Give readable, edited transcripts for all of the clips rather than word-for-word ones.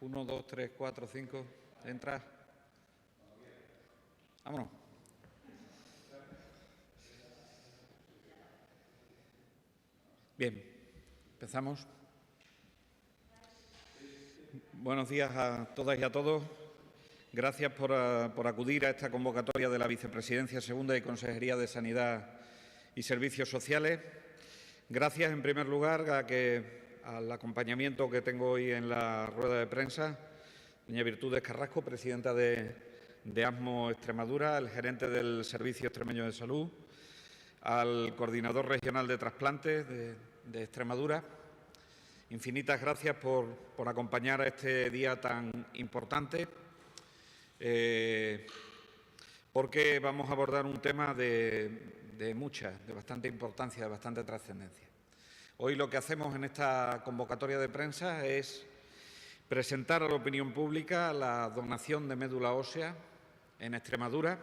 Uno, dos, tres, cuatro, cinco. Entra. Vámonos. Bien, empezamos. Buenos días a todas y a todos. Gracias por acudir a esta convocatoria de la Vicepresidencia Segunda de Consejería de Sanidad y Servicios Sociales. Gracias, en primer lugar, al acompañamiento que tengo hoy en la rueda de prensa, doña Virtudes Carrasco, presidenta de ASMO Extremadura, al gerente del Servicio Extremeño de Salud, al coordinador regional de trasplantes de Extremadura. Infinitas gracias por acompañar a este día tan importante, porque vamos a abordar un tema de bastante importancia, de bastante trascendencia. Hoy lo que hacemos en esta convocatoria de prensa es presentar a la opinión pública la donación de médula ósea en Extremadura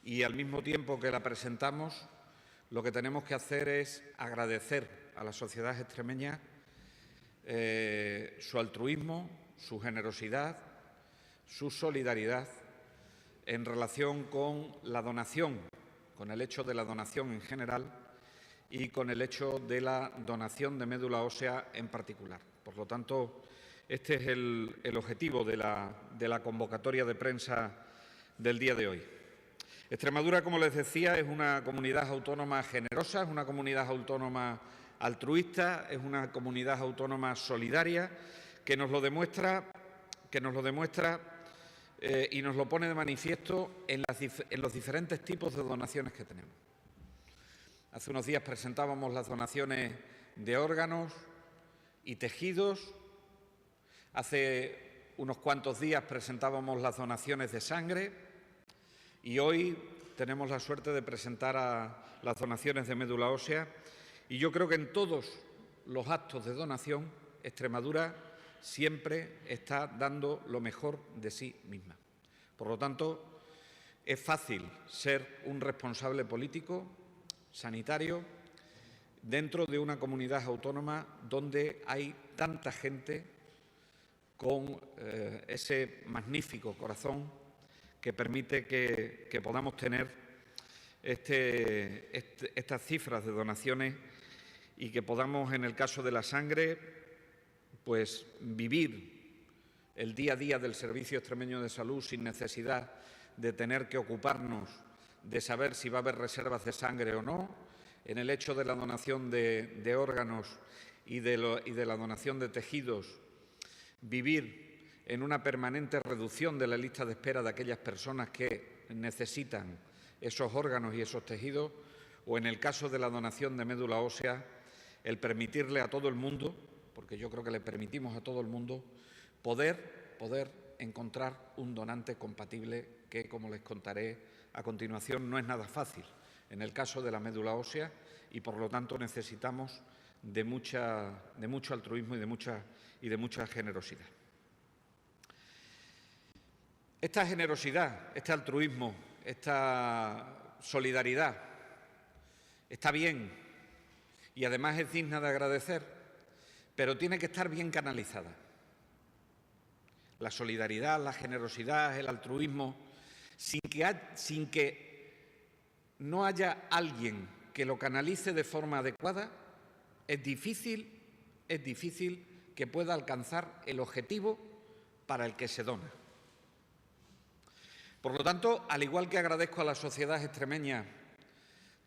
y, al mismo tiempo que la presentamos, lo que tenemos que hacer es agradecer a la sociedad extremeña su altruismo, su generosidad, su solidaridad en relación con la donación, con el hecho de la donación en general y con el hecho de la donación de médula ósea en particular. Por lo tanto, este es el objetivo de la convocatoria de prensa del día de hoy. Extremadura, como les decía, es una comunidad autónoma generosa, es una comunidad autónoma altruista, es una comunidad autónoma solidaria que nos lo demuestra y nos lo pone de manifiesto en los diferentes tipos de donaciones que tenemos. Hace unos días presentábamos las donaciones de órganos y tejidos. Hace unos cuantos días presentábamos las donaciones de sangre y hoy tenemos la suerte de presentar las donaciones de médula ósea. Y yo creo que en todos los actos de donación, Extremadura siempre está dando lo mejor de sí misma. Por lo tanto, es fácil ser un responsable político, sanitario, dentro de una comunidad autónoma donde hay tanta gente con ese magnífico corazón que permite que podamos tener estas cifras de donaciones y que podamos, en el caso de la sangre, pues vivir el día a día del Servicio Extremeño de Salud sin necesidad de tener que ocuparnos de saber si va a haber reservas de sangre o no, en el hecho de la donación de órganos y de la donación de tejidos, vivir en una permanente reducción de la lista de espera de aquellas personas que necesitan esos órganos y esos tejidos, o en el caso de la donación de médula ósea, el permitirle a todo el mundo, porque yo creo que le permitimos a todo el mundo, poder encontrar un donante compatible que, como les contaré a continuación, no es nada fácil en el caso de la médula ósea y, por lo tanto, necesitamos de mucho altruismo y de mucha generosidad. Esta generosidad, este altruismo, esta solidaridad está bien y además es digna de agradecer, pero tiene que estar bien canalizada. La solidaridad, la generosidad, el altruismo, sin que no haya alguien que lo canalice de forma adecuada, es difícil que pueda alcanzar el objetivo para el que se dona. Por lo tanto, al igual que agradezco a la sociedad extremeña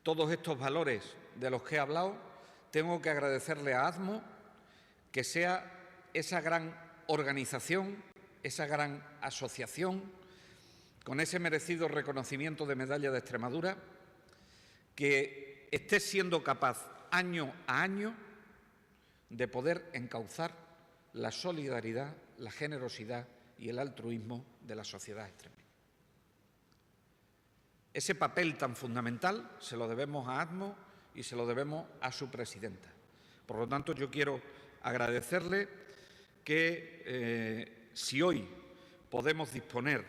todos estos valores de los que he hablado, tengo que agradecerle a ASMO que sea esa gran organización, esa gran asociación, con ese merecido reconocimiento de Medalla de Extremadura, que esté siendo capaz año a año de poder encauzar la solidaridad, la generosidad y el altruismo de la sociedad extremeña. Ese papel tan fundamental se lo debemos a ADMO y se lo debemos a su presidenta. Por lo tanto, yo quiero agradecerle que si hoy podemos disponer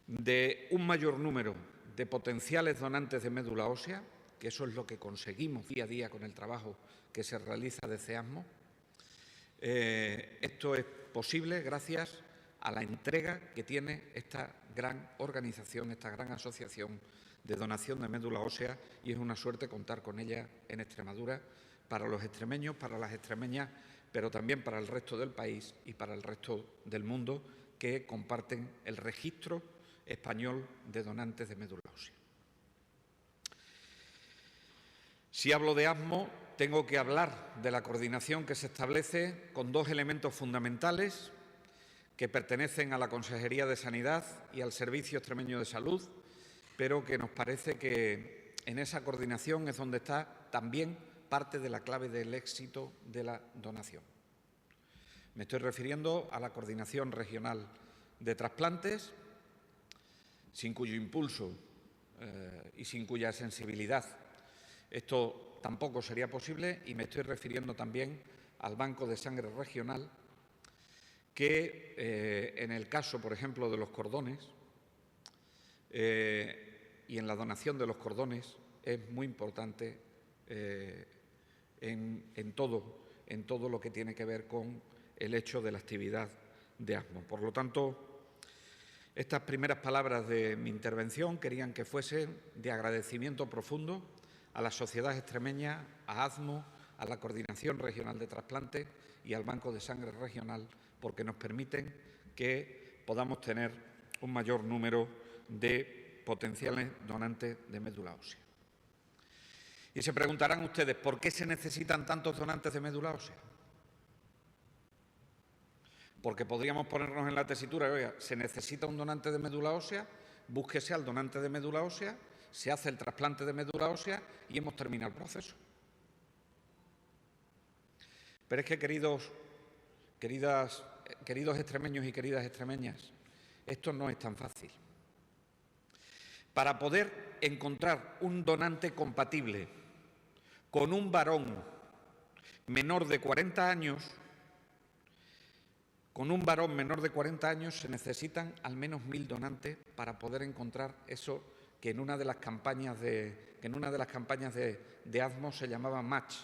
de un mayor número de potenciales donantes de médula ósea, que eso es lo que conseguimos día a día con el trabajo que se realiza desde ADMO, esto es posible gracias a la entrega que tiene esta gran organización, esta gran asociación de donación de médula ósea, y es una suerte contar con ella en Extremadura, para los extremeños, para las extremeñas, pero también para el resto del país y para el resto del mundo que comparten el registro español de donantes de médula ósea. Si hablo de ADMO, tengo que hablar de la coordinación que se establece con dos elementos fundamentales que pertenecen a la Consejería de Sanidad y al Servicio Extremeño de Salud, pero que nos parece que en esa coordinación es donde está también parte de la clave del éxito de la donación. Me estoy refiriendo a la Coordinación Regional de Trasplantes, sin cuyo impulso y sin cuya sensibilidad esto tampoco sería posible, y me estoy refiriendo también al Banco de Sangre Regional, que en el caso, por ejemplo, de los cordones y en la donación de los cordones es muy importante en todo lo que tiene que ver con el hecho de la actividad de ADMO. Por lo tanto, estas primeras palabras de mi intervención querían que fuesen de agradecimiento profundo a la sociedad extremeña, a ADMO, a la Coordinación Regional de Trasplantes y al Banco de Sangre Regional, porque nos permiten que podamos tener un mayor número de potenciales donantes de médula ósea. Y se preguntarán ustedes, ¿por qué se necesitan tantos donantes de médula ósea? Porque podríamos ponernos en la tesitura, oiga, se necesita un donante de médula ósea, búsquese al donante de médula ósea, se hace el trasplante de médula ósea y hemos terminado el proceso. Pero es que, queridos extremeños y queridas extremeñas, esto no es tan fácil. Para poder encontrar un donante compatible con un varón menor de 40 años, se necesitan al menos 1000 donantes para poder encontrar eso que en una de las campañas de ADMO se llamaba match,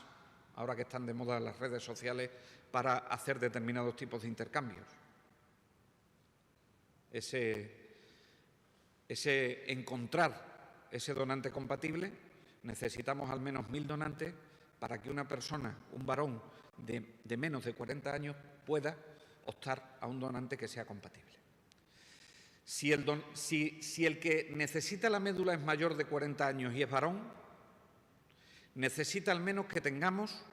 ahora que están de moda las redes sociales para hacer determinados tipos de intercambios. Encontrar ese donante compatible, necesitamos al menos 1000 donantes para que una persona, un varón de menos de 40 años, pueda optar a un donante que sea compatible. Si el que necesita la médula es mayor de 40 años y es varón, necesita al menos que tengamos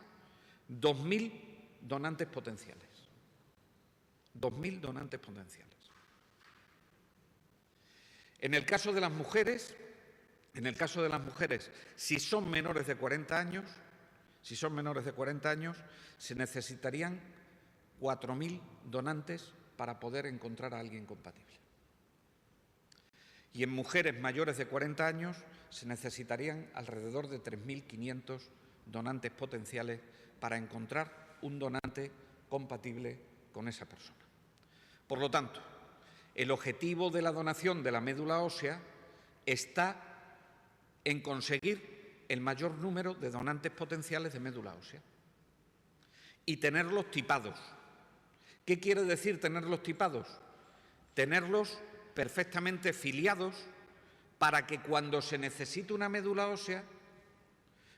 2000 donantes potenciales. 2000 donantes potenciales. En el caso de las mujeres, si son menores de 40 años, se necesitarían 4000 donantes para poder encontrar a alguien compatible. Y en mujeres mayores de 40 años se necesitarían alrededor de 3500 donantes potenciales para encontrar un donante compatible con esa persona. Por lo tanto, el objetivo de la donación de la médula ósea está en conseguir el mayor número de donantes potenciales de médula ósea y tenerlos tipados. ¿Qué quiere decir tenerlos tipados? Tenerlos perfectamente filiados para que cuando se necesite una médula ósea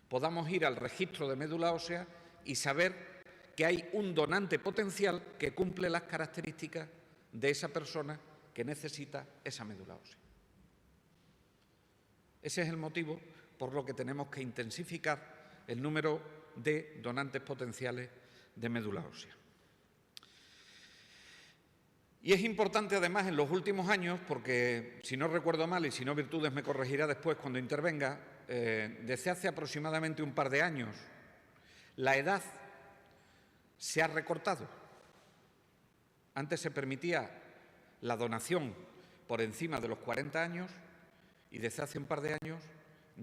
podamos ir al registro de médula ósea y saber que hay un donante potencial que cumple las características de esa persona que necesita esa médula ósea. Ese es el motivo por lo que tenemos que intensificar el número de donantes potenciales de médula ósea. Y es importante además en los últimos años, porque si no recuerdo mal y si no Virtudes me corregirá después cuando intervenga, desde hace aproximadamente un par de años la edad se ha recortado. Antes se permitía la donación por encima de los 40 años y desde hace un par de años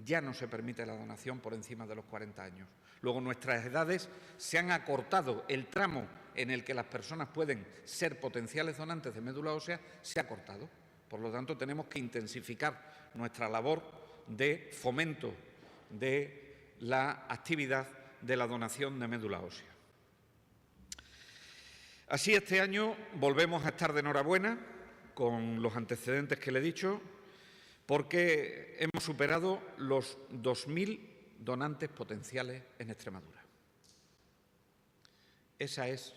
ya no se permite la donación por encima de los 40 años. Luego, nuestras edades se han acortado, el tramo en el que las personas pueden ser potenciales donantes de médula ósea se ha acortado. Por lo tanto, tenemos que intensificar nuestra labor de fomento de la actividad de la donación de médula ósea. Así, este año volvemos a estar de enhorabuena con los antecedentes que le he dicho, porque hemos superado los 2.000 donantes potenciales en Extremadura. Esa es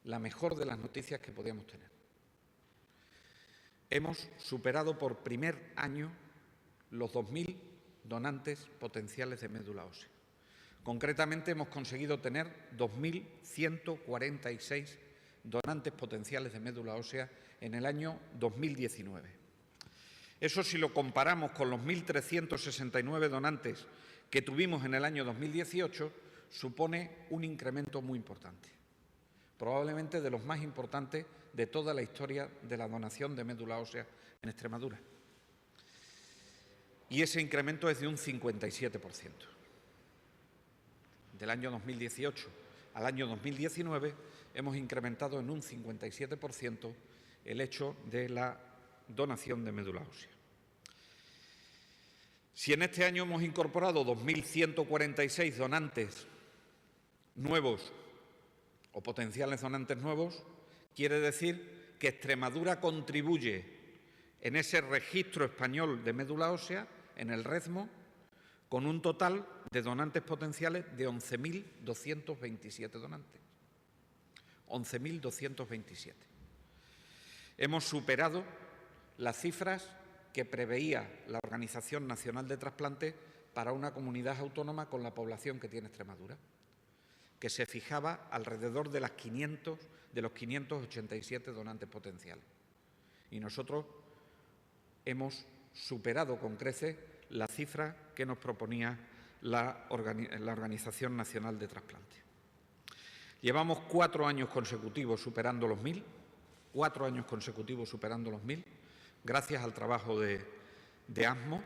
la mejor de las noticias que podíamos tener. Hemos superado por primer año los 2.000 donantes potenciales de médula ósea. Concretamente, hemos conseguido tener 2.146 donantes potenciales de médula ósea en el año 2019. Eso, si lo comparamos con los 1.369 donantes que tuvimos en el año 2018, supone un incremento muy importante, probablemente de los más importantes de toda la historia de la donación de médula ósea en Extremadura. Y ese incremento es de un 57%. Del año 2018 al año 2019 hemos incrementado en un 57% el hecho de la donación de médula ósea. Si en este año hemos incorporado 2.146 donantes nuevos o potenciales donantes nuevos, quiere decir que Extremadura contribuye en ese registro español de médula ósea, en el REZMO, con un total de donantes potenciales de 11.227 donantes. 11.227. Hemos superado las cifras que preveía la Organización Nacional de Trasplantes para una comunidad autónoma con la población que tiene Extremadura, que se fijaba alrededor de los 587 donantes potenciales. Y nosotros hemos superado con creces la cifra que nos proponía la Organización Nacional de Trasplantes. Llevamos 4 años consecutivos superando los 1.000, 4 años consecutivos superando los 1.000, gracias al trabajo de ASMO,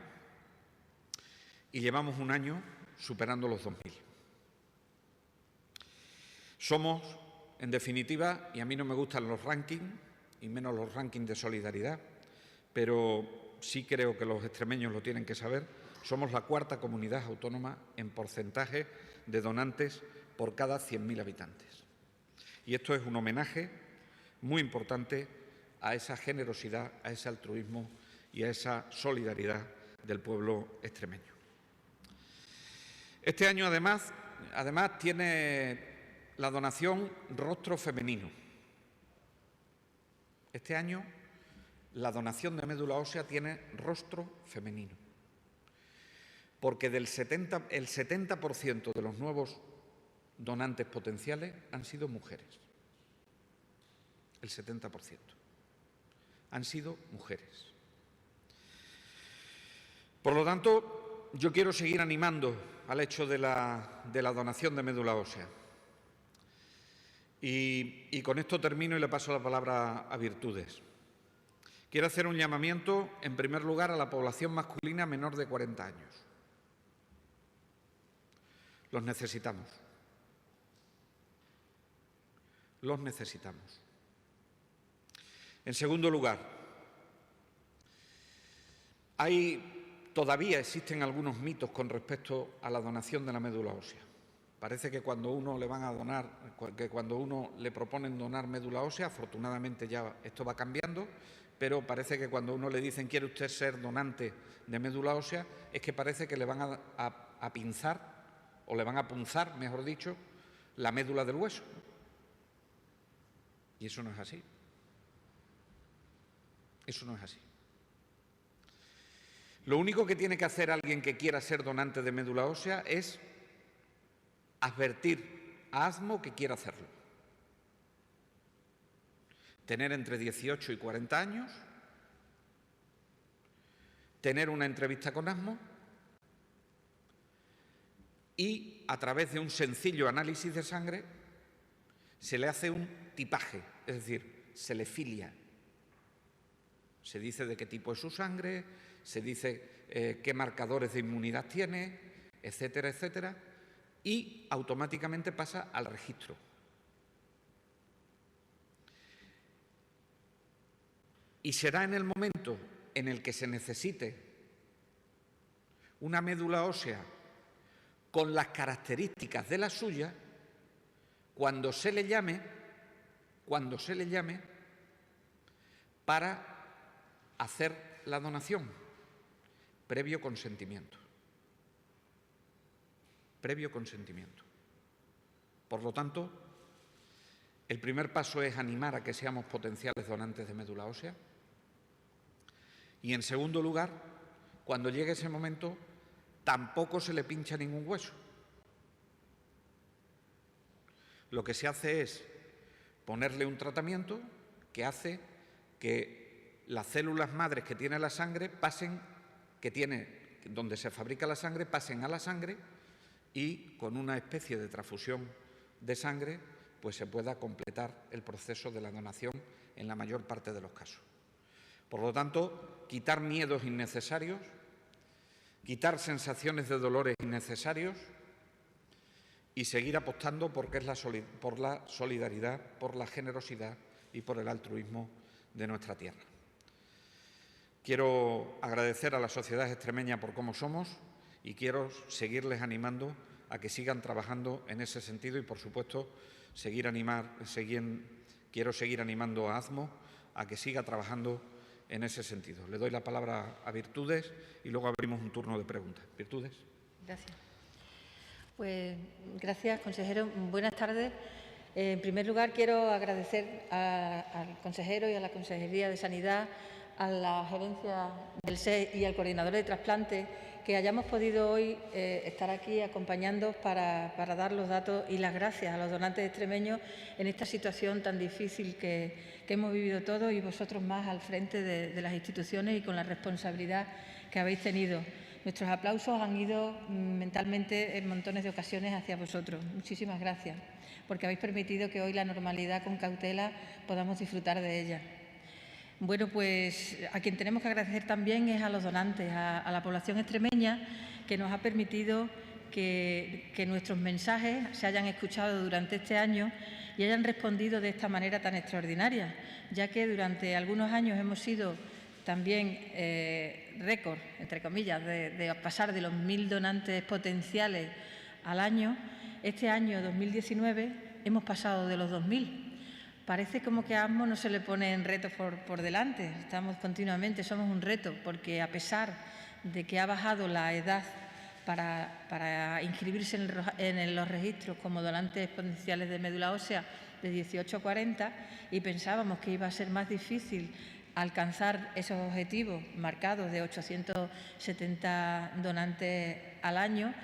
y llevamos un año superando los 2.000. Somos, en definitiva, y a mí no me gustan los rankings, y menos los rankings de solidaridad, pero sí creo que los extremeños lo tienen que saber, somos la 4ª comunidad autónoma en porcentaje de donantes por cada 100.000 habitantes. Y esto es un homenaje muy importante a esa generosidad, a ese altruismo y a esa solidaridad del pueblo extremeño. Este año, además tiene la donación rostro femenino. Este año la donación de médula ósea tiene rostro femenino, porque el 70% de los nuevos donantes potenciales han sido mujeres. El 70% han sido mujeres. Por lo tanto, yo quiero seguir animando al hecho de la donación de médula ósea. Y con esto termino y le paso la palabra a Virtudes. Quiero hacer un llamamiento, en primer lugar, a la población masculina menor de 40 años. Los necesitamos. Los necesitamos. En segundo lugar, todavía existen algunos mitos con respecto a la donación de la médula ósea. Parece que cuando uno le proponen donar médula ósea, afortunadamente ya esto va cambiando, pero parece que cuando uno le dicen ¿quiere usted ser donante de médula ósea? Es que parece que le van a pinzar, o le van a punzar, mejor dicho, la médula del hueso. Y eso no es así. Eso no es así. Lo único que tiene que hacer alguien que quiera ser donante de médula ósea es advertir a ASMO que quiera hacerlo. Tener entre 18 y 40 años, tener una entrevista con ASMO y, a través de un sencillo análisis de sangre, se le hace un tipaje, es decir, se le filia. Se dice de qué tipo es su sangre, se dice qué marcadores de inmunidad tiene, etcétera, etcétera, y automáticamente pasa al registro. Y será en el momento en el que se necesite una médula ósea con las características de la suya, cuando se le llame para hacer la donación, previo consentimiento. Previo consentimiento. Por lo tanto, el primer paso es animar a que seamos potenciales donantes de médula ósea. Y en segundo lugar, cuando llegue ese momento, tampoco se le pincha ningún hueso. Lo que se hace es ponerle un tratamiento que hace que las células madres que tiene la sangre donde se fabrica la sangre, pasen a la sangre y con una especie de transfusión de sangre pues se pueda completar el proceso de la donación en la mayor parte de los casos. Por lo tanto, quitar miedos innecesarios, quitar sensaciones de dolores innecesarios y seguir apostando por la solidaridad, por la generosidad y por el altruismo de nuestra tierra. Quiero agradecer a la sociedad extremeña por cómo somos y quiero seguirles animando a que sigan trabajando en ese sentido y, por supuesto, quiero seguir animando a AZMO a que siga trabajando en ese sentido. Le doy la palabra a Virtudes y luego abrimos un turno de preguntas. Virtudes. Gracias. Pues gracias, consejero. Buenas tardes. En primer lugar, quiero agradecer al consejero y a la Consejería de Sanidad, a la gerencia del SES y al coordinador de trasplante que hayamos podido hoy estar aquí acompañando para dar los datos y las gracias a los donantes extremeños en esta situación tan difícil que hemos vivido todos y vosotros más al frente de las instituciones y con la responsabilidad que habéis tenido. Nuestros aplausos han ido mentalmente en montones de ocasiones hacia vosotros. Muchísimas gracias, porque habéis permitido que hoy la normalidad con cautela podamos disfrutar de ella. Bueno, pues a quien tenemos que agradecer también es a los donantes, a la población extremeña, que nos ha permitido que nuestros mensajes se hayan escuchado durante este año y hayan respondido de esta manera tan extraordinaria, ya que durante algunos años hemos sido también récord, entre comillas, de pasar de los 1.000 donantes potenciales al año. Este año, 2019, hemos pasado de los 2.000. Parece como que a AZMO no se le ponen retos por delante. Estamos continuamente, somos un reto, porque a pesar de que ha bajado la edad para inscribirse en los registros como donantes potenciales de médula ósea de 18 a 40, y pensábamos que iba a ser más difícil alcanzar esos objetivos marcados de 870 donantes al año,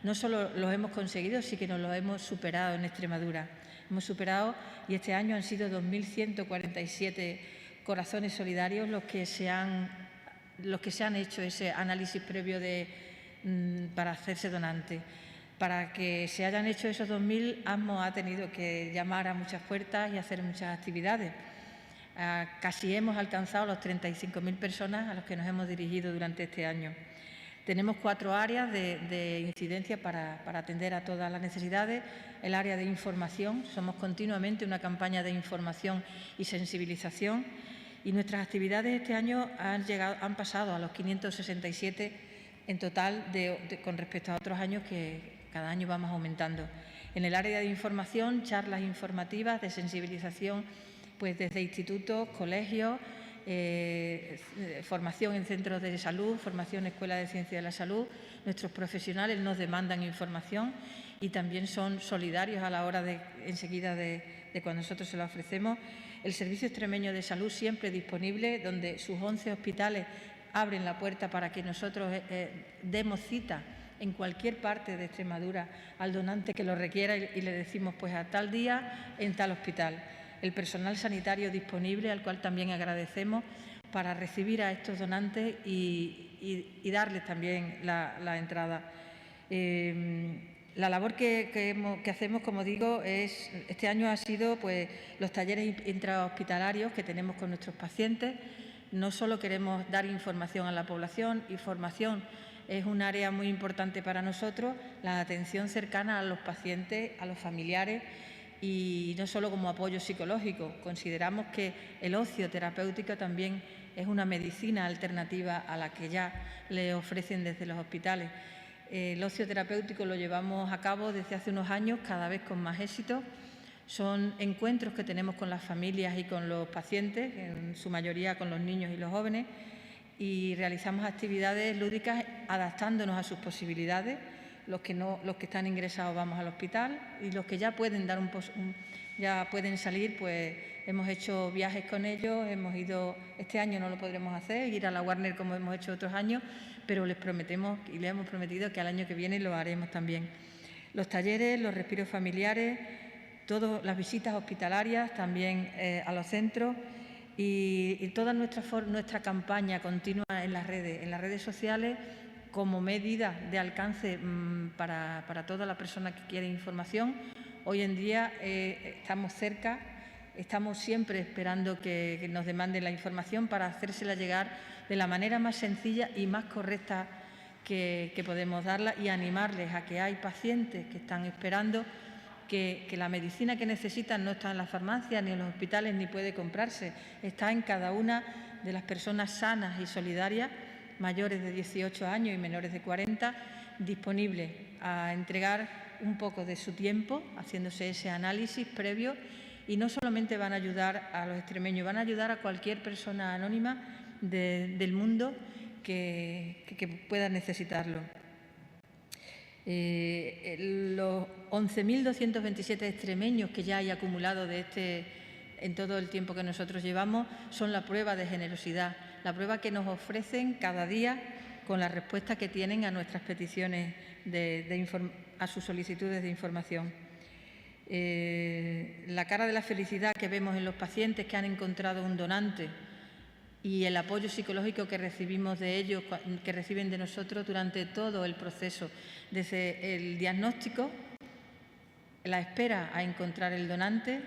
no solo los hemos conseguido, sino que nos los hemos superado en Extremadura. Hemos superado y este año han sido 2.147 corazones solidarios los que se han hecho ese análisis previo para hacerse donante. Para que se hayan hecho esos 2.000, AZMO ha tenido que llamar a muchas puertas y hacer muchas actividades. Casi hemos alcanzado los 35.000 personas a los que nos hemos dirigido durante este año. Tenemos 4 áreas de incidencia para atender a todas las necesidades. El área de información, somos continuamente una campaña de información y sensibilización y nuestras actividades este año han pasado a los 567 en total con respecto a otros años que cada año vamos aumentando. En el área de información, charlas informativas de sensibilización pues desde institutos, colegios, formación en centros de salud, formación en Escuela de Ciencia de la Salud. Nuestros profesionales nos demandan información y también son solidarios a la hora enseguida de cuando nosotros se la ofrecemos. El Servicio Extremeño de Salud siempre disponible, donde sus 11 hospitales abren la puerta para que nosotros demos cita en cualquier parte de Extremadura al donante que lo requiera y le decimos pues a tal día en tal hospital. El personal sanitario disponible, al cual también agradecemos, para recibir a estos donantes y darles también la entrada. La labor que hacemos, como digo, este año ha sido pues, los talleres intrahospitalarios que tenemos con nuestros pacientes. no solo queremos dar información a la población, y formación es un área muy importante para nosotros, la atención cercana a los pacientes, a los familiares, y no solo como apoyo psicológico. Consideramos que el ocio terapéutico también es una medicina alternativa a la que ya le ofrecen desde los hospitales. El ocio terapéutico lo llevamos a cabo desde hace unos años, cada vez con más éxito. Son encuentros que tenemos con las familias y con los pacientes, en su mayoría con los niños y los jóvenes, y realizamos actividades lúdicas adaptándonos a sus posibilidades. Los que están ingresados vamos al hospital, y los que ya pueden ya pueden salir, pues hemos hecho viajes con ellos, hemos ido, este año no lo podremos hacer, ir a la Warner como hemos hecho otros años, pero les prometemos y les hemos prometido que al año que viene lo haremos también. Los talleres, los respiros familiares, todas las visitas hospitalarias también a los centros, y toda nuestra campaña continua en las redes sociales, como medida de alcance para toda la persona que quiere información. Hoy en día estamos cerca, estamos siempre esperando que nos demanden la información para hacérsela llegar de la manera más sencilla y más correcta que podemos darla, y animarles a que hay pacientes que están esperando, que la medicina que necesitan no está en las farmacias ni en los hospitales ni puede comprarse, está en cada una de las personas sanas y solidarias, mayores de 18 años y menores de 40, disponibles a entregar un poco de su tiempo haciéndose ese análisis previo, y no solamente van a ayudar a los extremeños, van a ayudar a cualquier persona anónima del mundo que pueda necesitarlo. Los 11.227 extremeños que ya hay acumulados en todo el tiempo que nosotros llevamos son la prueba de generosidad, la prueba que nos ofrecen cada día con la respuesta que tienen a nuestras peticiones, a sus solicitudes de información. La cara de la felicidad que vemos en los pacientes que han encontrado un donante, y el apoyo psicológico que recibimos de ellos, que reciben de nosotros durante todo el proceso, desde el diagnóstico, la espera a encontrar el donante,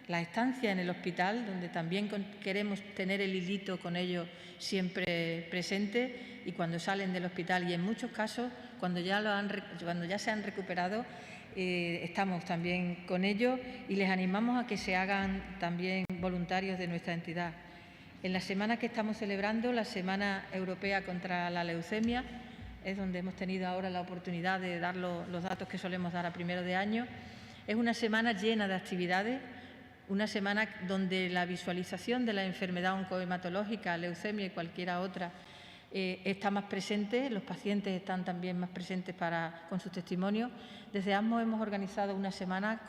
la estancia en el hospital, donde también queremos tener el hilito con ellos siempre presente, y cuando salen del hospital, y en muchos casos cuando ya se han recuperado, estamos también con ellos, y les animamos a que se hagan también voluntarios de nuestra entidad. En la semana que estamos celebrando, la Semana Europea contra la Leucemia, es donde hemos tenido ahora la oportunidad de dar los datos que solemos dar a primero de año. Es una semana llena de actividades, una semana donde la visualización de la enfermedad oncohematológica, leucemia y cualquiera otra, está más presente. Los pacientes están también más presentes con sus testimonios. Desde ASMO hemos organizado una semana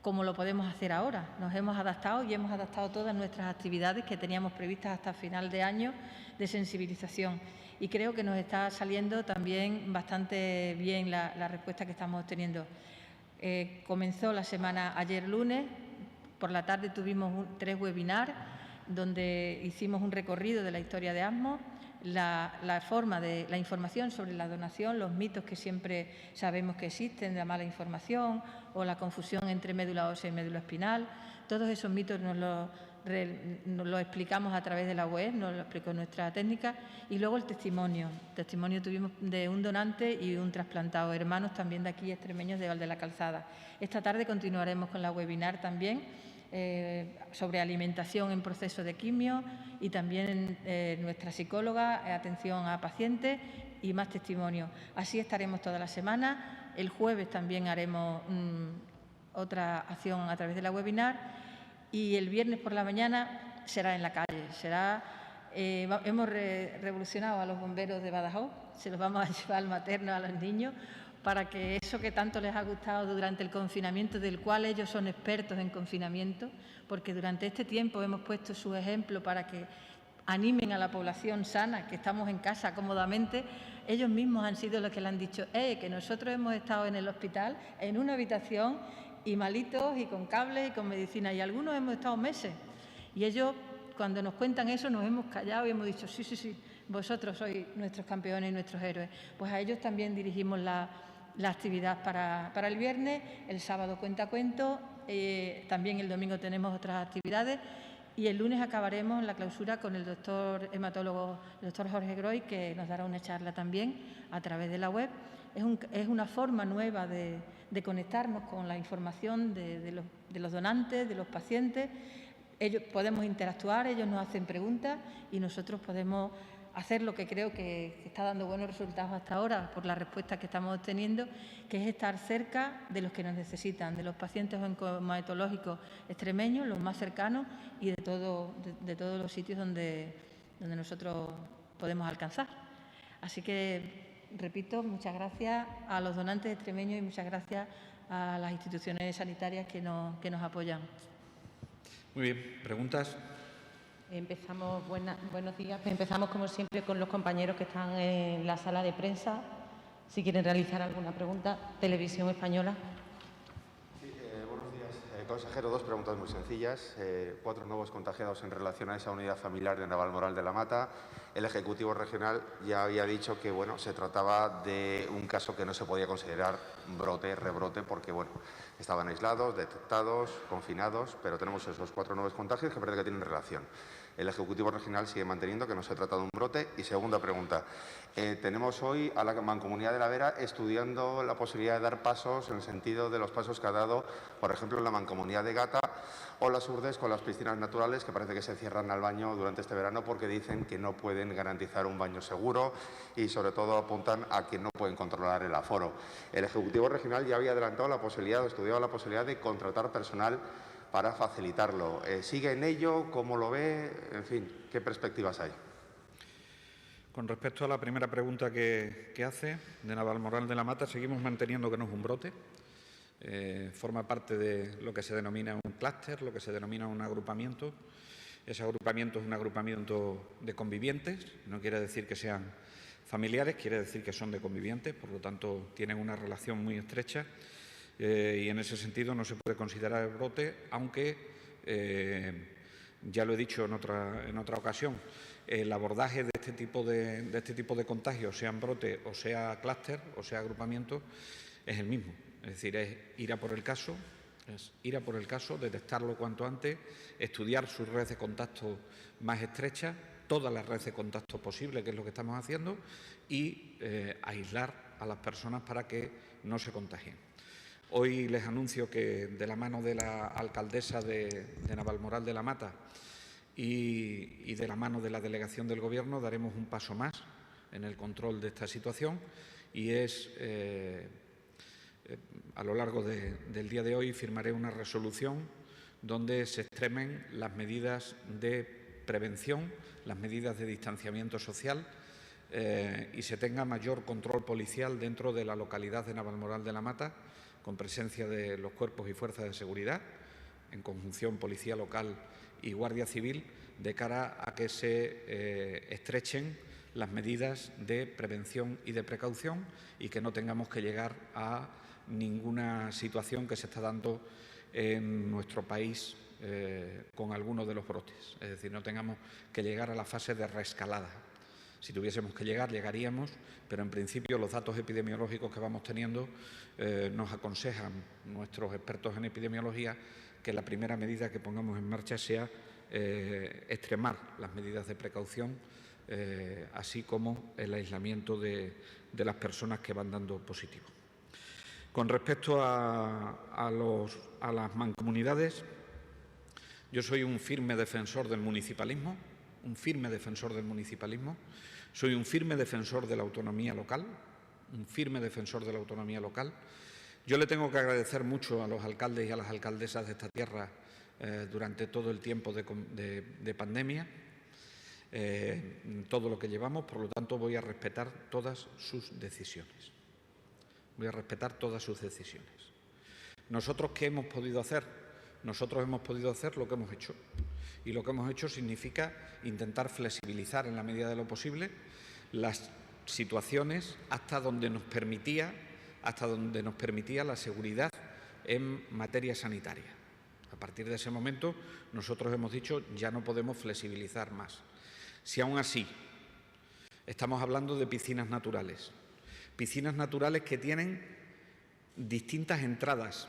como lo podemos hacer ahora. Nos hemos adaptado y hemos adaptado todas nuestras actividades que teníamos previstas hasta final de año de sensibilización, y creo que nos está saliendo también bastante bien la respuesta que estamos obteniendo. Comenzó la semana ayer lunes, por la tarde tuvimos 3 webinars donde hicimos un recorrido de la historia de ASMO, la información sobre la donación, los mitos que siempre sabemos que existen, la mala información o la confusión entre médula ósea y médula espinal. Todos esos mitos nos lo explicamos a través de la web, nos lo explicó nuestra técnica. Y luego el testimonio. Testimonio tuvimos de un donante y un trasplantado, hermanos también de aquí, extremeños de Val de la Calzada. Esta tarde continuaremos con la webinar también sobre alimentación en proceso de quimio, y también nuestra psicóloga, atención a pacientes y más testimonios. Así estaremos toda la semana. El jueves también haremos otra acción a través de la webinar, y el viernes por la mañana será en la calle. Hemos revolucionado a los bomberos de Badajoz, se los vamos a llevar al materno a los niños, para que eso que tanto les ha gustado durante el confinamiento, del cual ellos son expertos en confinamiento, porque durante este tiempo hemos puesto su ejemplo para que animen a la población sana, que estamos en casa cómodamente. Ellos mismos han sido los que le han dicho que nosotros hemos estado en el hospital, en una habitación, y malitos, y con cables, y con medicina, y algunos hemos estado meses. Y ellos, cuando nos cuentan eso, nos hemos callado y hemos dicho, sí, vosotros sois nuestros campeones y nuestros héroes. Pues a ellos también dirigimos la actividad para el viernes. El sábado cuentacuentos, también el domingo tenemos otras actividades, y el lunes acabaremos la clausura con el doctor hematólogo, el doctor Jorge Groy, que nos dará una charla también a través de la web. Es una forma nueva de conectarnos con la información de los donantes, de los pacientes. Ellos podemos interactuar, ellos nos hacen preguntas y nosotros podemos hacer lo que creo que está dando buenos resultados hasta ahora por la respuesta que estamos obteniendo, que es estar cerca de los que nos necesitan, de los pacientes oncohematológicos extremeños, los más cercanos y de todos los sitios donde nosotros podemos alcanzar. Así que, repito, muchas gracias a los donantes extremeños y muchas gracias a las instituciones sanitarias que nos apoyan. Muy bien, ¿preguntas? Empezamos, buenos días. Empezamos, como siempre, con los compañeros que están en la sala de prensa. Si quieren realizar alguna pregunta. Televisión Española. Sí, buenos días, consejero. Dos preguntas muy sencillas. 4 nuevos contagiados en relación a esa unidad familiar de Navalmoral de la Mata. El Ejecutivo Regional ya había dicho que se trataba de un caso que no se podía considerar brote, rebrote, porque estaban aislados, detectados, confinados, pero tenemos esos 4 nuevos contagios que parece que tienen relación. El Ejecutivo Regional sigue manteniendo que no se trata de un brote. Y segunda pregunta, tenemos hoy a la Mancomunidad de la Vera estudiando la posibilidad de dar pasos en el sentido de los pasos que ha dado, por ejemplo, la Mancomunidad de Gata o las Urdes con las piscinas naturales, que parece que se cierran al baño durante este verano porque dicen que no pueden garantizar un baño seguro y, sobre todo, apuntan a que no pueden controlar el aforo. El Ejecutivo Regional ya había adelantado la posibilidad, o estudiado la posibilidad de contratar personal para facilitarlo. ¿Sigue en ello? ¿Cómo lo ve? En fin, ¿qué perspectivas hay? Con respecto a la primera pregunta que hace de Navalmoral de la Mata, seguimos manteniendo que no es un brote. Forma parte de lo que se denomina un clúster, lo que se denomina un agrupamiento. Ese agrupamiento es un agrupamiento de convivientes, no quiere decir que sean familiares, quiere decir que son de convivientes, por lo tanto tienen una relación muy estrecha. Y en ese sentido no se puede considerar el brote, aunque, ya lo he dicho en otra ocasión, el abordaje de este tipo de contagios, sean brote o sea clúster o sea agrupamiento, es el mismo. Es decir, es ir a por el caso, detectarlo cuanto antes, estudiar sus redes de contacto más estrechas, todas las redes de contacto posibles, que es lo que estamos haciendo, y aislar a las personas para que no se contagien. Hoy les anuncio que, de la mano de la alcaldesa de Navalmoral de la Mata y de la mano de la delegación del Gobierno, daremos un paso más en el control de esta situación, y es, a lo largo del día de hoy, firmaré una resolución donde se extremen las medidas de prevención, las medidas de distanciamiento social y se tenga mayor control policial dentro de la localidad de Navalmoral de la Mata, con presencia de los cuerpos y fuerzas de seguridad, en conjunción Policía Local y Guardia Civil, de cara a que se estrechen las medidas de prevención y de precaución y que no tengamos que llegar a ninguna situación que se está dando en nuestro país con algunos de los brotes. Es decir, no tengamos que llegar a la fase de reescalada. Si tuviésemos que llegar, llegaríamos, pero en principio los datos epidemiológicos que vamos teniendo nos aconsejan nuestros expertos en epidemiología que la primera medida que pongamos en marcha sea extremar las medidas de precaución, así como el aislamiento de las personas que van dando positivo. Con respecto a las mancomunidades, yo soy un firme defensor del municipalismo, soy un firme defensor de la autonomía local, Yo le tengo que agradecer mucho a los alcaldes y a las alcaldesas de esta tierra durante todo el tiempo de pandemia, todo lo que llevamos, por lo tanto voy a respetar todas sus decisiones. ¿Nosotros qué hemos podido hacer? Nosotros hemos podido hacer lo que hemos hecho. Y lo que hemos hecho significa intentar flexibilizar en la medida de lo posible las situaciones hasta donde nos permitía la seguridad en materia sanitaria. A partir de ese momento nosotros hemos dicho ya no podemos flexibilizar más. Si aún así estamos hablando de piscinas naturales que tienen distintas entradas.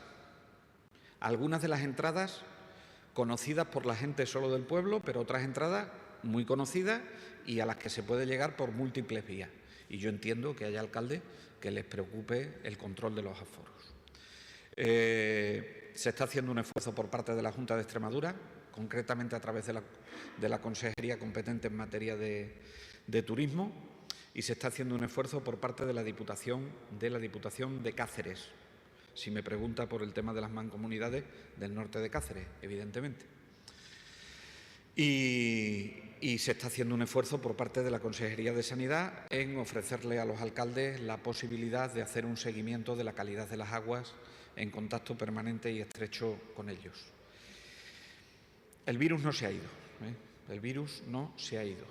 Algunas de las entradas conocidas por la gente solo del pueblo, pero otras entradas muy conocidas y a las que se puede llegar por múltiples vías. Y yo entiendo que haya alcaldes que les preocupe el control de los aforos. Se está haciendo un esfuerzo por parte de la Junta de Extremadura, concretamente a través de la consejería competente en materia de turismo, y se está haciendo un esfuerzo por parte de la Diputación de Cáceres. Si me pregunta por el tema de las mancomunidades del norte de Cáceres, evidentemente. Y se está haciendo un esfuerzo por parte de la Consejería de Sanidad en ofrecerle a los alcaldes la posibilidad de hacer un seguimiento de la calidad de las aguas en contacto permanente y estrecho con ellos. El virus no se ha ido, ¿eh? El virus no se ha ido.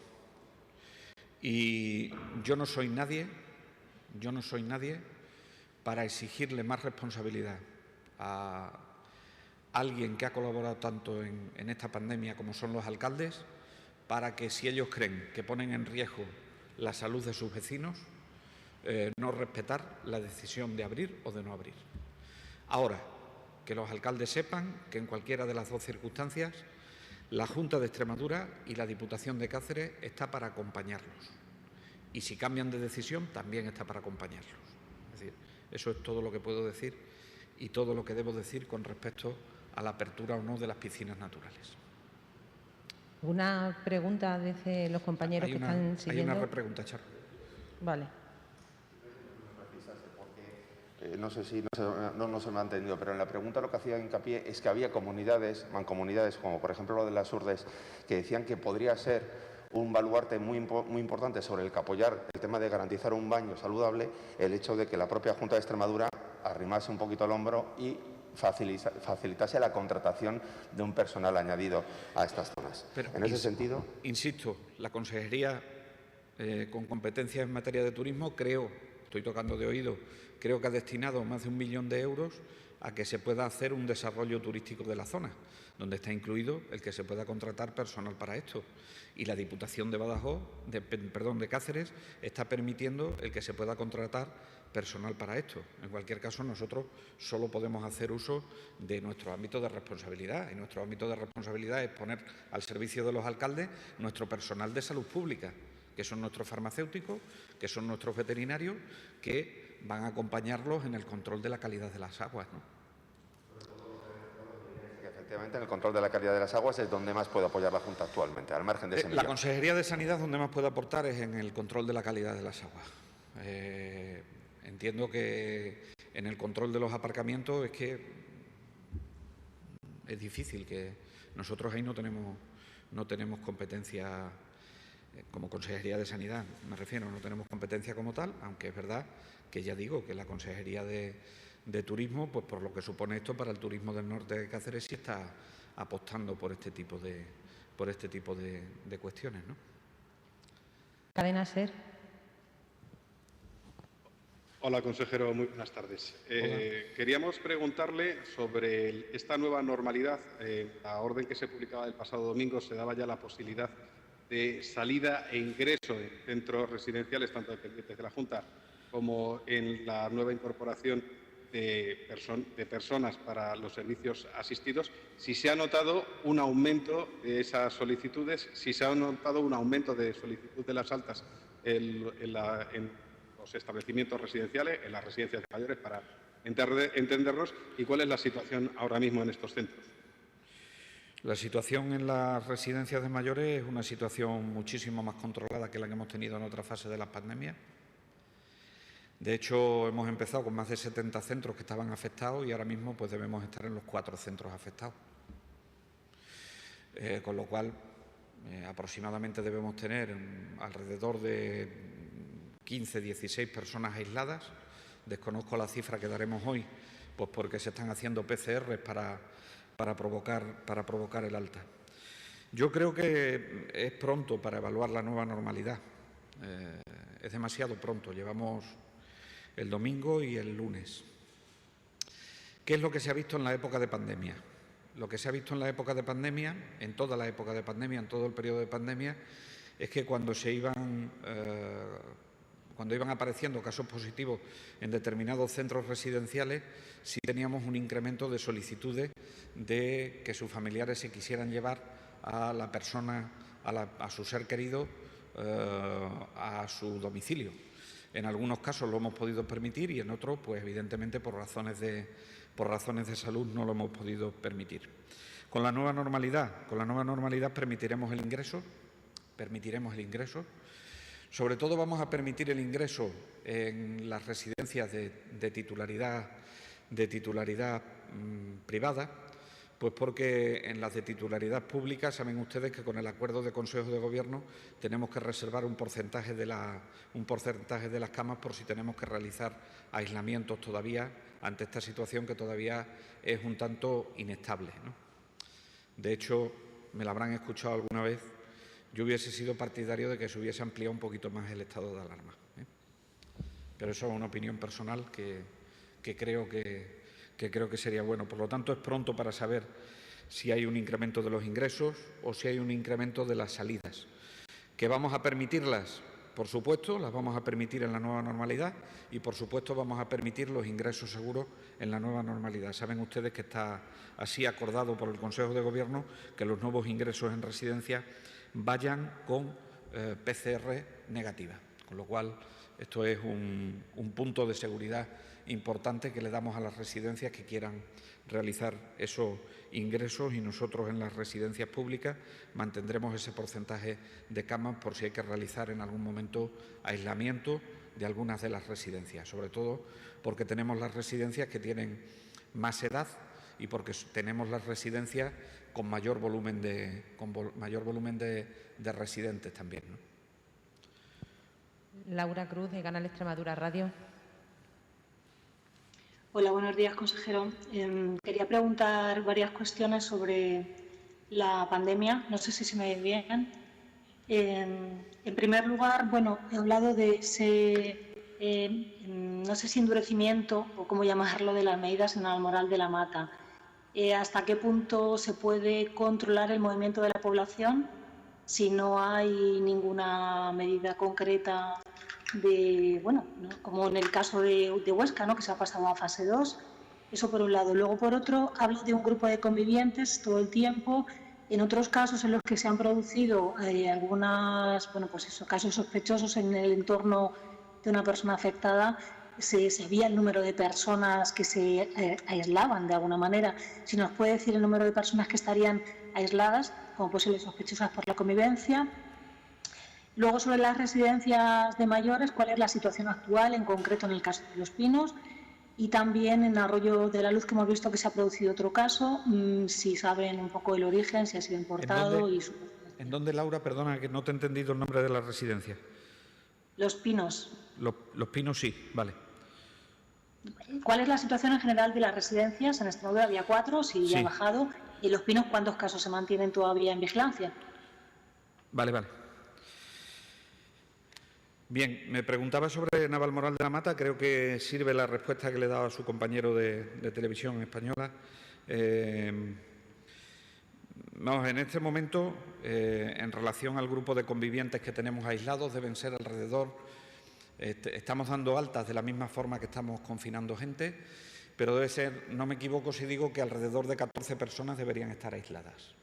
Y yo no soy nadie para exigirle más responsabilidad a alguien que ha colaborado tanto en esta pandemia como son los alcaldes, para que si ellos creen que ponen en riesgo la salud de sus vecinos, no respetar la decisión de abrir o de no abrir. Ahora, que los alcaldes sepan que en cualquiera de las dos circunstancias la Junta de Extremadura y la Diputación de Cáceres está para acompañarlos. Y si cambian de decisión, también está para acompañarlos. Es decir, eso es todo lo que puedo decir y todo lo que debo decir con respecto a la apertura o no de las piscinas naturales. ¿Una pregunta desde los compañeros que están siguiendo? Hay una repregunta, Charo. Vale. No sé si no se me ha entendido, pero en la pregunta lo que hacía hincapié es que había mancomunidades, como por ejemplo lo de las Urdes, que decían que podría ser un baluarte muy importante sobre el que apoyar el tema de garantizar un baño saludable, el hecho de que la propia Junta de Extremadura arrimase un poquito el hombro y facilitase la contratación de un personal añadido a estas zonas. Pero, en ese sentido... Insisto, la Consejería con competencias en materia de turismo, estoy tocando de oído, creo que ha destinado más de 1 millón de euros a que se pueda hacer un desarrollo turístico de la zona, donde está incluido el que se pueda contratar personal para esto. Y la Diputación de Cáceres está permitiendo el que se pueda contratar personal para esto. En cualquier caso, nosotros solo podemos hacer uso de nuestro ámbito de responsabilidad. Y nuestro ámbito de responsabilidad es poner al servicio de los alcaldes nuestro personal de salud pública, que son nuestros farmacéuticos, que son nuestros veterinarios, que van a acompañarlos en el control de la calidad de las aguas, ¿no? Efectivamente, en el control de la calidad de las aguas es donde más puede apoyar la Junta actualmente, al margen de ese millón. La Consejería de Sanidad donde más puede aportar es en el control de la calidad de las aguas. Entiendo que en el control de los aparcamientos es que es difícil, que nosotros ahí no tenemos competencia como Consejería de Sanidad, me refiero, no tenemos competencia como tal, aunque es verdad que ya digo que la Consejería de Turismo, pues por lo que supone esto para el turismo del norte de Cáceres, sí está apostando por este tipo de cuestiones, ¿no? Cadena SER. Hola, consejero, muy buenas tardes. Queríamos preguntarle sobre esta nueva normalidad. La orden que se publicaba el pasado domingo se daba ya la posibilidad de salida e ingreso en centros residenciales, tanto dependientes de la Junta como en la nueva incorporación de personas para los servicios asistidos. Si se ha notado un aumento de esas solicitudes, si se ha notado un aumento de solicitud de las altas en los establecimientos residenciales, en las residencias de mayores, para entendernos, y cuál es la situación ahora mismo en estos centros. La situación en las residencias de mayores es una situación muchísimo más controlada que la que hemos tenido en otra fase de la pandemia. De hecho, hemos empezado con más de 70 centros que estaban afectados y ahora mismo pues debemos estar en los 4 centros afectados. Con lo cual, aproximadamente debemos tener alrededor de 15, 16 personas aisladas. Desconozco la cifra que daremos hoy, pues porque se están haciendo PCRs para provocar el alta. Yo creo que es pronto para evaluar la nueva normalidad. Es demasiado pronto. Llevamos el domingo y el lunes. ¿Qué es lo que se ha visto en la época de pandemia? Lo que se ha visto en la época de pandemia, en toda la época de pandemia, en todo el periodo de pandemia, es que cuando cuando iban apareciendo casos positivos en determinados centros residenciales, sí teníamos un incremento de solicitudes de que sus familiares se quisieran llevar a la persona, a su ser querido, a su domicilio. En algunos casos lo hemos podido permitir y en otros, pues evidentemente por razones de salud no lo hemos podido permitir. Con la nueva normalidad permitiremos el ingreso. Sobre todo vamos a permitir el ingreso en las residencias de titularidad privada, pues porque en las de titularidad pública saben ustedes que con el acuerdo de Consejo de Gobierno tenemos que reservar un porcentaje de las camas por si tenemos que realizar aislamientos todavía ante esta situación que todavía es un tanto inestable, ¿no? De hecho, me la habrán escuchado alguna vez, yo hubiese sido partidario de que se hubiese ampliado un poquito más el estado de alarma, ¿eh? Pero eso es una opinión personal que creo que sería bueno. Por lo tanto, es pronto para saber si hay un incremento de los ingresos o si hay un incremento de las salidas. ¿Que vamos a permitirlas? Por supuesto, las vamos a permitir en la nueva normalidad y, por supuesto, vamos a permitir los ingresos seguros en la nueva normalidad. Saben ustedes que está así acordado por el Consejo de Gobierno que los nuevos ingresos en residencia vayan con PCR negativa, con lo cual esto es un punto de seguridad importante que le damos a las residencias que quieran realizar esos ingresos, y nosotros en las residencias públicas mantendremos ese porcentaje de camas por si hay que realizar en algún momento aislamiento de algunas de las residencias, sobre todo porque tenemos las residencias que tienen más edad y porque tenemos las residencias con mayor volumen de residentes también, ¿no? Laura Cruz, de Canal Extremadura Radio. Hola, buenos días, consejero. Quería preguntar varias cuestiones sobre la pandemia. No sé si se me oye bien. En primer lugar, bueno, he hablado de ese, no sé si endurecimiento o cómo llamarlo, de las medidas en Almoral de la Mata. ¿Hasta qué punto se puede controlar el movimiento de la población si no hay ninguna medida concreta de, bueno, ¿no?, como en el caso de Huesca, ¿no?, que se ha pasado a fase 2? Eso por un lado. Luego, por otro, hablo de un grupo de convivientes todo el tiempo. En otros casos en los que se han producido algunas, bueno, pues eso, casos sospechosos en el entorno de una persona afectada, se sabía el número de personas que se aislaban de alguna manera. Si nos puede decir el número de personas que estarían aisladas como posibles sospechosas por la convivencia. Luego, sobre las residencias de mayores, ¿cuál es la situación actual, en concreto en el caso de Los Pinos? Y también en Arroyo de la Luz, que hemos visto que se ha producido otro caso, si saben un poco el origen, si ha sido importado. ¿En dónde, Laura? Perdona, que no te he entendido el nombre de la residencia. Los Pinos. Los Pinos, sí, vale. ¿Cuál es la situación en general de las residencias? En Extremadura había 4, si ya ha bajado. ¿Y Los Pinos cuántos casos se mantienen todavía en vigilancia? Vale. Bien, me preguntaba sobre Navalmoral de la Mata. Creo que sirve la respuesta que le he dado a su compañero de televisión española. Vamos, en este momento, en relación al grupo de convivientes que tenemos aislados, deben ser alrededor, estamos dando altas de la misma forma que estamos confinando gente, pero debe ser, no me equivoco si digo que alrededor de 14 personas deberían estar aisladas.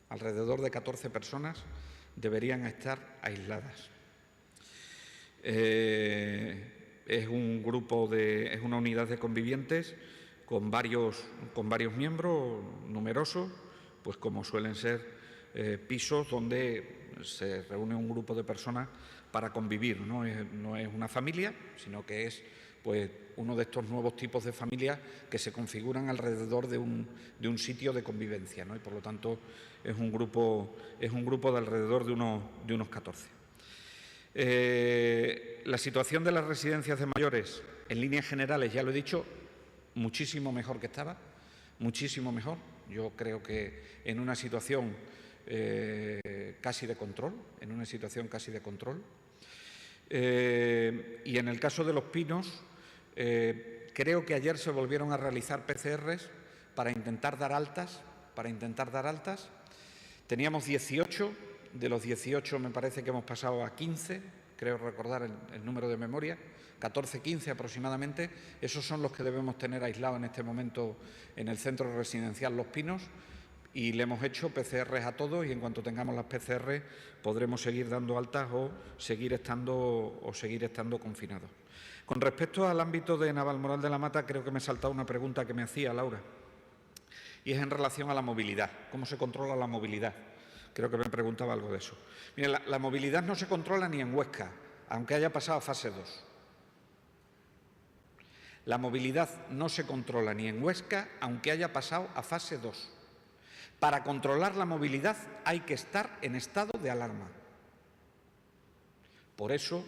Alrededor de 14 personas deberían estar aisladas. Es un grupo es una unidad de convivientes con varios miembros numerosos, pues como suelen ser pisos donde se reúne un grupo de personas para convivir. No es una familia, sino que es, pues, uno de estos nuevos tipos de familias que se configuran alrededor de un sitio de convivencia, ¿no? Y por lo tanto es un grupo de alrededor de unos 14. La situación de las residencias de mayores, en líneas generales, ya lo he dicho, muchísimo mejor que estaba, muchísimo mejor. Yo creo que en una situación casi de control, y en el caso de Los Pinos, creo que ayer se volvieron a realizar PCRs para intentar dar altas. Teníamos 18, de los 18 me parece que hemos pasado a 15 creo recordar el número de memoria, 14, 15 aproximadamente. Esos son los que debemos tener aislados en este momento en el centro residencial Los Pinos, y le hemos hecho PCRs a todos, y en cuanto tengamos las PCR podremos seguir dando altas o seguir estando confinados. Con respecto al ámbito de Navalmoral de la Mata, creo que me he saltado una pregunta que me hacía Laura, y es en relación a la movilidad. ¿Cómo se controla la movilidad? Creo que me preguntaba algo de eso. Mire, la movilidad no se controla ni en Huesca, aunque haya pasado a fase 2. La movilidad no se controla ni en Huesca, aunque haya pasado a fase 2. Para controlar la movilidad hay que estar en estado de alarma. Por eso,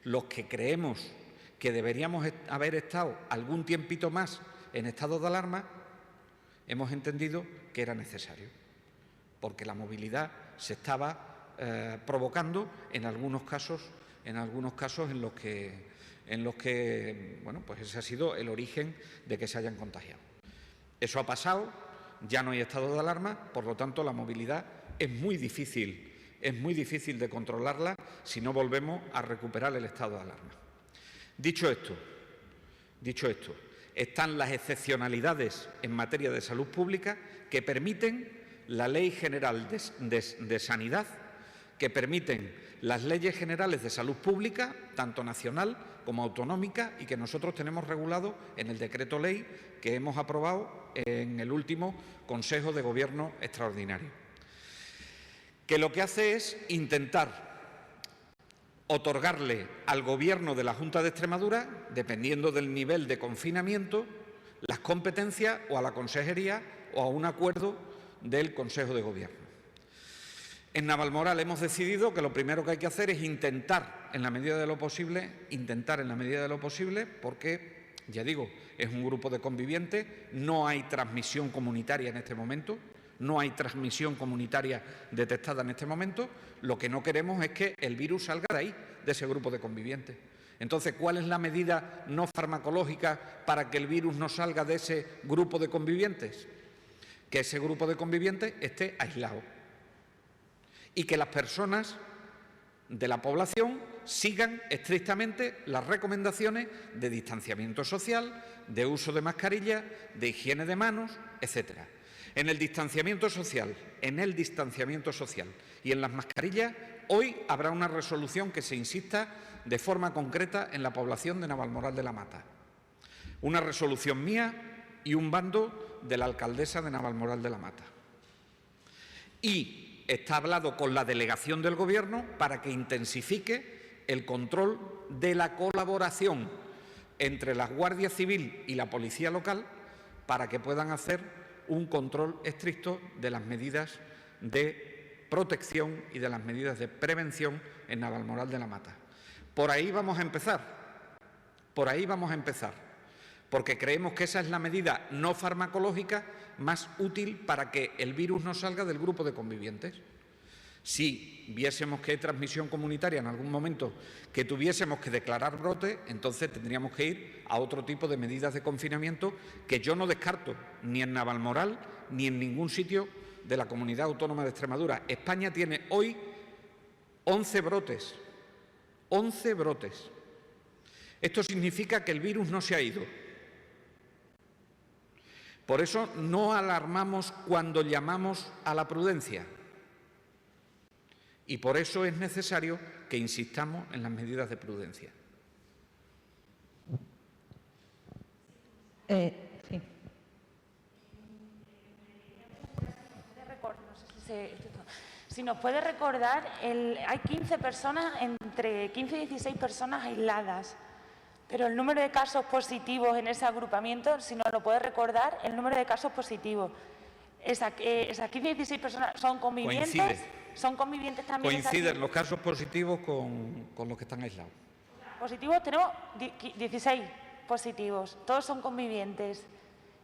los que creemos que deberíamos haber estado algún tiempito más en estado de alarma, hemos entendido que era necesario, porque la movilidad se estaba provocando en algunos casos en los que bueno, pues ese ha sido el origen de que se hayan contagiado. Eso ha pasado, ya no hay estado de alarma, por lo tanto la movilidad es muy difícil de controlarla si no volvemos a recuperar el estado de alarma. Dicho esto, están las excepcionalidades en materia de salud pública que permiten la Ley General de Sanidad, que permiten las leyes generales de salud pública, tanto nacional como autonómica, y que nosotros tenemos regulado en el decreto ley que hemos aprobado en el último Consejo de Gobierno extraordinario, que lo que hace es intentar otorgarle al Gobierno de la Junta de Extremadura, dependiendo del nivel de confinamiento, las competencias o a la Consejería o a un acuerdo del Consejo de Gobierno. En Navalmoral hemos decidido que lo primero que hay que hacer es intentar en la medida de lo posible, porque, ya digo, es un grupo de convivientes, no hay transmisión comunitaria en este momento, no hay transmisión comunitaria detectada en este momento. Lo que no queremos es que el virus salga de ahí, de ese grupo de convivientes. Entonces, ¿cuál es la medida no farmacológica para que el virus no salga de ese grupo de convivientes? Que ese grupo de convivientes esté aislado y que las personas de la población sigan estrictamente las recomendaciones de distanciamiento social, de uso de mascarilla, de higiene de manos, etcétera. En el distanciamiento social y en las mascarillas, hoy habrá una resolución que se insista de forma concreta en la población de Navalmoral de la Mata. Una resolución mía y un bando de la alcaldesa de Navalmoral de la Mata. Y está hablado con la delegación del Gobierno para que intensifique el control de la colaboración entre la Guardia Civil y la Policía Local para que puedan hacer un control estricto de las medidas de protección y de las medidas de prevención en Navalmoral de la Mata. Por ahí vamos a empezar, porque creemos que esa es la medida no farmacológica más útil para que el virus no salga del grupo de convivientes. Si viésemos que hay transmisión comunitaria en algún momento que tuviésemos que declarar brote, entonces tendríamos que ir a otro tipo de medidas de confinamiento que yo no descarto ni en Navalmoral ni en ningún sitio de la Comunidad Autónoma de Extremadura. España tiene hoy 11 brotes. 11 brotes. Esto significa que el virus no se ha ido. Por eso no alarmamos cuando llamamos a la prudencia. Y por eso es necesario que insistamos en las medidas de prudencia. Sí. Si nos puede recordar, hay 15 personas, entre 15 y 16 personas aisladas, pero el número de casos positivos en ese agrupamiento, si nos lo puede recordar, el número de casos positivos. Esas 15 y 16 personas son convivientes. ¿Son convivientes también? Coinciden los casos positivos con los que están aislados. Positivos tenemos 16 positivos, todos son convivientes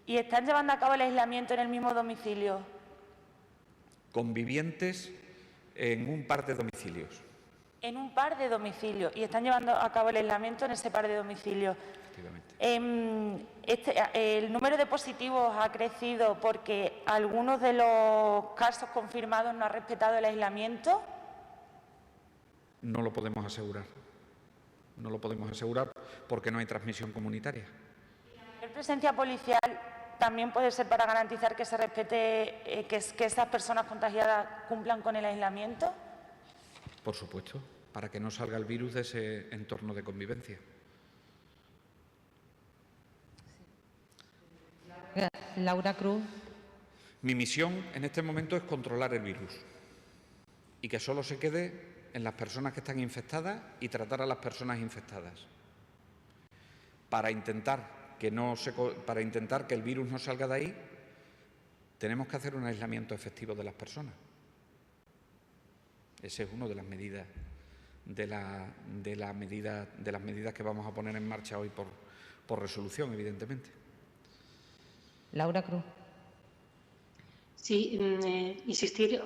y están llevando a cabo el aislamiento en el mismo domicilio. Convivientes en un par de domicilios. En un par de domicilios y están llevando a cabo el aislamiento en ese par de domicilios. El número de positivos ha crecido porque algunos de los casos confirmados no han respetado el aislamiento. no lo podemos asegurar. No lo podemos asegurar porque no hay transmisión comunitaria. ¿La presencia policial también puede ser para garantizar que se respete, que estas personas contagiadas cumplan con el aislamiento? Por supuesto, para que no salga el virus de ese entorno de convivencia. Laura Cruz. Mi misión en este momento es controlar el virus y que solo se quede en las personas que están infectadas y tratar a las personas infectadas. Para intentar que el virus no salga de ahí, tenemos que hacer un aislamiento efectivo de las personas. Esa es una de las medidas de las medidas que vamos a poner en marcha hoy por resolución, evidentemente. Laura Cruz. Sí, insistir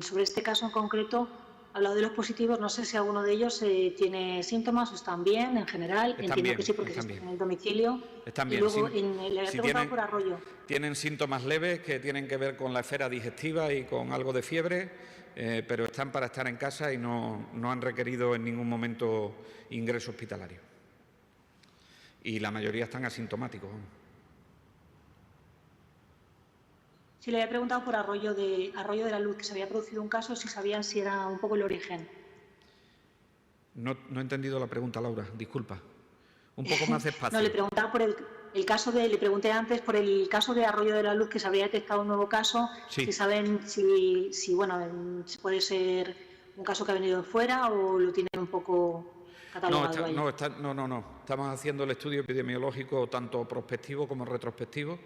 sobre este caso en concreto. Hablado de los positivos, no sé si alguno de ellos tiene síntomas o están bien en general. Entiendo que sí, porque están en el domicilio. Están bien. Y luego le había preguntado por Arroyo. Tienen síntomas leves que tienen que ver con la esfera digestiva y con algo de fiebre, pero están para estar en casa y no han requerido en ningún momento ingreso hospitalario. Y la mayoría están asintomáticos. Sí, le había preguntado por Arroyo de la Luz, que se había producido un caso, si sabían si era un poco el origen. No he entendido la pregunta, Laura, disculpa. Un poco más despacio. No, le preguntaba por el caso le pregunté antes por el caso de Arroyo de la Luz, que se había detectado un nuevo caso. Sí. Si saben si puede ser un caso que ha venido de fuera o lo tienen un poco catalogado ahí. No. Estamos haciendo el estudio epidemiológico tanto prospectivo como retrospectivo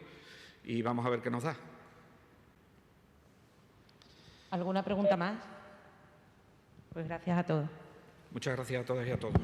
y vamos a ver qué nos da. ¿Alguna pregunta más? Pues gracias a todos. Muchas gracias a todas y a todos.